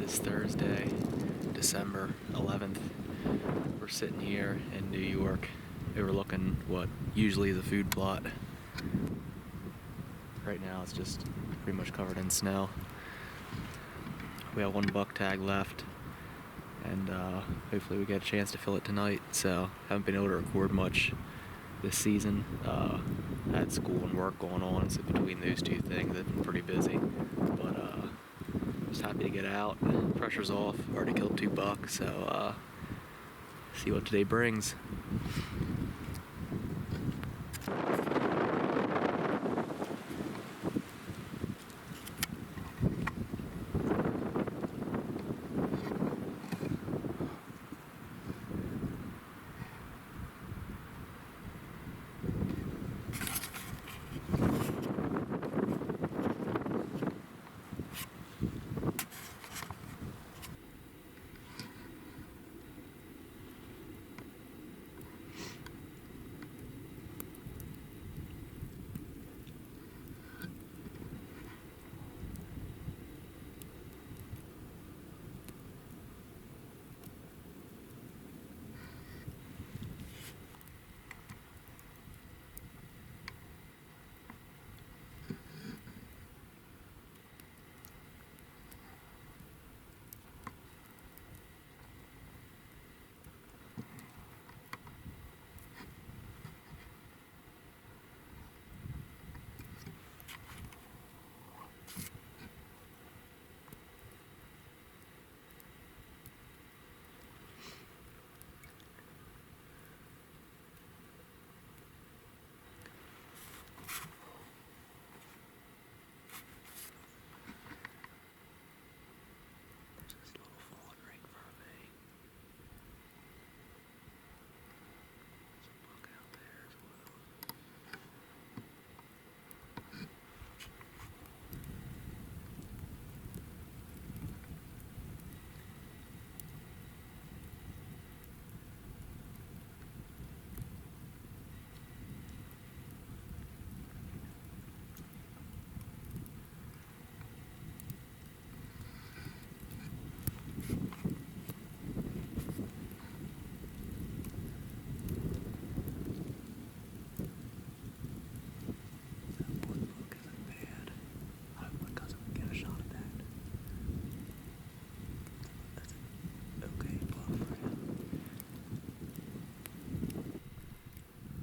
is Thursday, December 11th. We're sitting here in New York overlooking what usually is a food plot. Right now it's just pretty much covered in snow. We have one buck tag left, and hopefully we get a chance to fill it tonight. So haven't been able to record much this season. I had school and work going on, so between those two things I've been pretty busy. But just happy to get out. Pressure's off. Already killed 2 bucks, so see what today brings.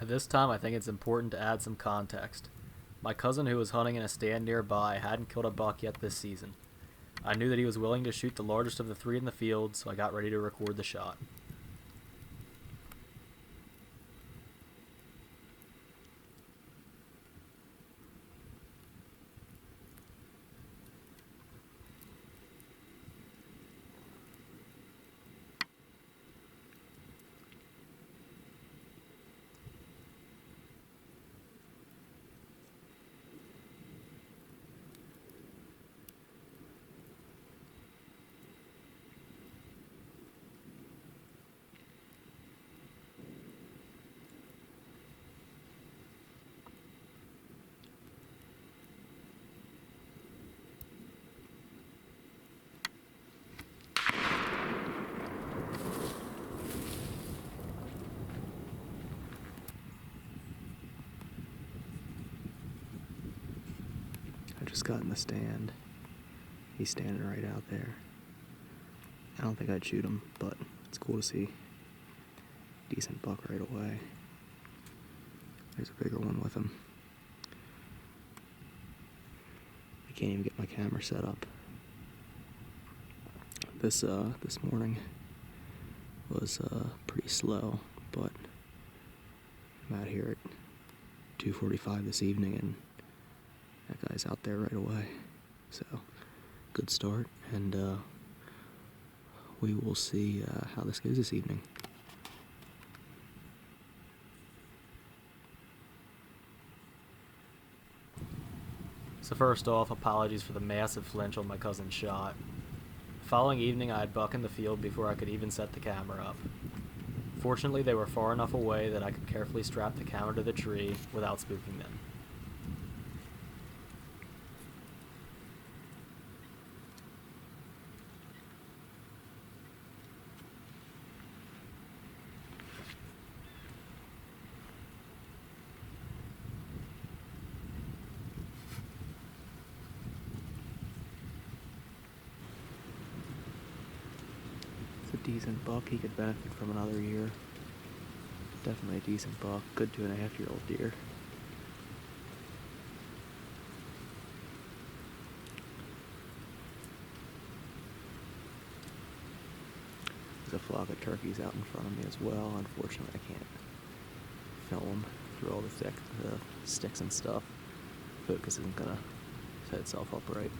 At this time, I think it's important to add some context. My cousin, who was hunting in a stand nearby, hadn't killed a buck yet this season. I knew that he was willing to shoot the largest of the 3 in the field, so I got ready to record the shot. I just got in the stand. He's standing right out there. I don't think I'd shoot him, but it's cool to see. Decent buck right away. There's a bigger one with him. I can't even get my camera set up. This morning was pretty slow, but I'm out here at 2:45 this evening, and that guy's out there right away. So, good start, and we will see how this goes this evening. So first off, apologies for the massive flinch on my cousin's shot. The following evening, I had buck in the field before I could even set the camera up. Fortunately, they were far enough away that I could carefully strap the camera to the tree without spooking them. Decent buck. He could benefit from another year. Definitely a decent buck. Good 2.5-year-old deer. There's a flock of turkeys out in front of me as well. Unfortunately, I can't film them through all the sticks and stuff. Focus isn't gonna set itself up right.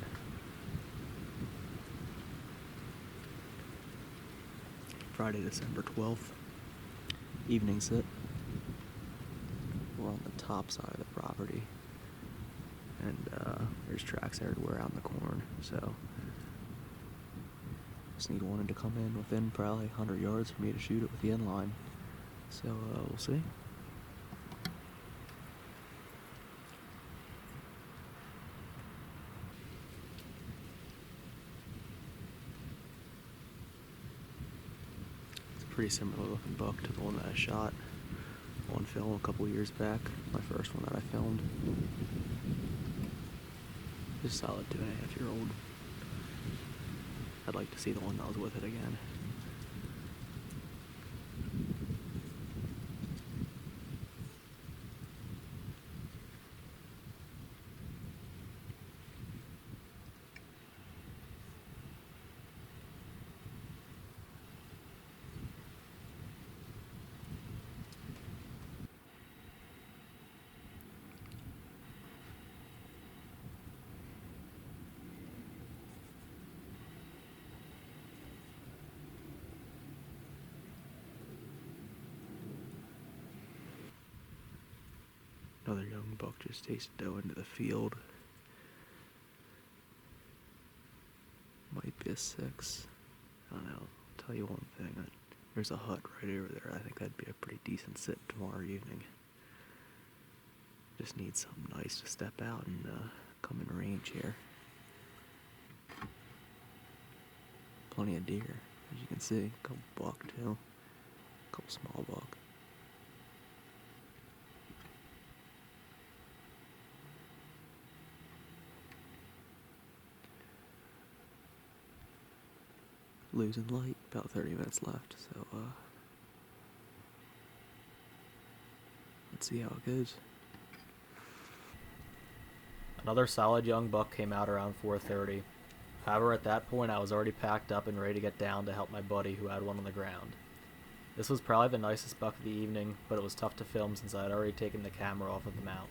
Friday, December 12th. Evening sit. We're on the top side of the property. And there's tracks everywhere out in the corn, so just need one to come in within probably 100 yards for me to shoot it with the end line. So we'll see. It's a pretty similar looking buck to the one that I shot on film a couple years back. My first one that I filmed. Just solid 2.5-year-old. I'd like to see the one that was with it again. Another young buck just tasted doe into the field. Might be a 6. I don't know. I'll tell you one thing. There's a hut right over there. I think that'd be a pretty decent sit tomorrow evening. Just need something nice to step out and come in range here. Plenty of deer, as you can see. A couple buck too. A couple small buck. Losing light, about 30 minutes left, so let's see how it goes. Another solid young buck came out around 4:30. However, at that point I was already packed up and ready to get down to help my buddy who had one on the ground. This was probably the nicest buck of the evening, but it was tough to film since I had already taken the camera off of the mount.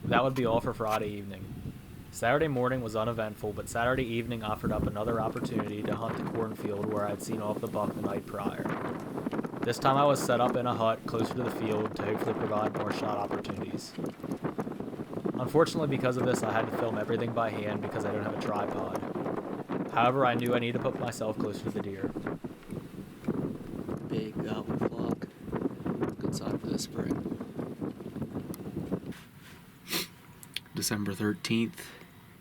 That would be all for Friday evening. Saturday morning was uneventful, but Saturday evening offered up another opportunity to hunt the cornfield where I'd seen off the buck the night prior. This time I was set up in a hut closer to the field to hopefully provide more shot opportunities. Unfortunately, because of this, I had to film everything by hand because I don't have a tripod. However, I knew I needed to put myself closer to the deer. Big gobbler flock. Good sign for the spring. December 13th,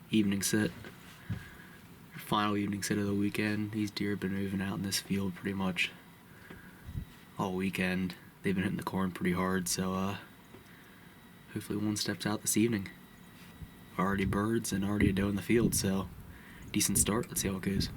evening sit. Final evening sit of the weekend. These deer have been moving out in this field pretty much all weekend. They've been hitting the corn pretty hard, so hopefully one steps out this evening. Already birds and already a doe in the field, so decent start. Let's see how it goes.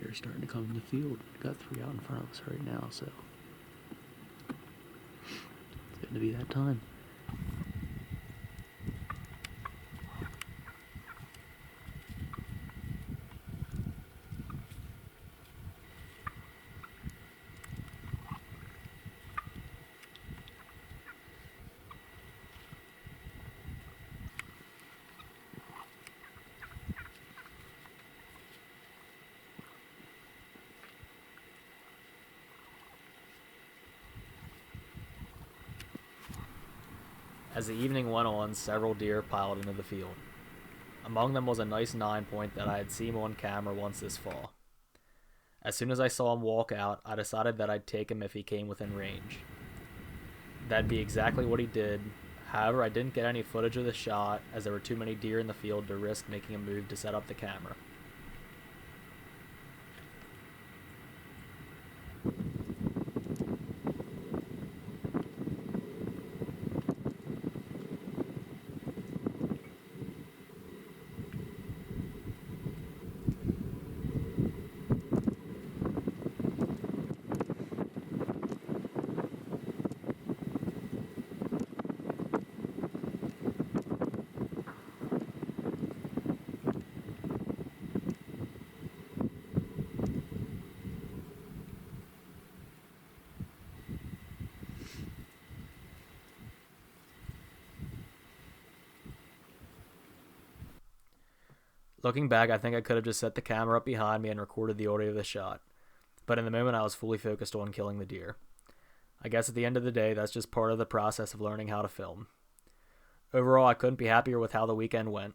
deer are starting to come in the field. We've got 3 out in front of us right now, so it's getting to be that time. As the evening went on, several deer piled into the field. Among them was a nice 9-point that I had seen on camera once this fall. As soon as I saw him walk out, I decided that I'd take him if he came within range. That'd be exactly what he did. However, I didn't get any footage of the shot as there were too many deer in the field to risk making a move to set up the camera. Looking back, I think I could have just set the camera up behind me and recorded the audio of the shot, but in the moment I was fully focused on killing the deer. I guess at the end of the day, that's just part of the process of learning how to film. Overall, I couldn't be happier with how the weekend went.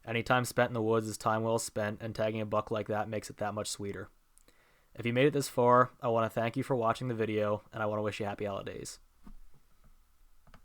Any time spent in the woods is time well spent, and tagging a buck like that makes it that much sweeter. If you made it this far, I want to thank you for watching the video, and I want to wish you happy holidays.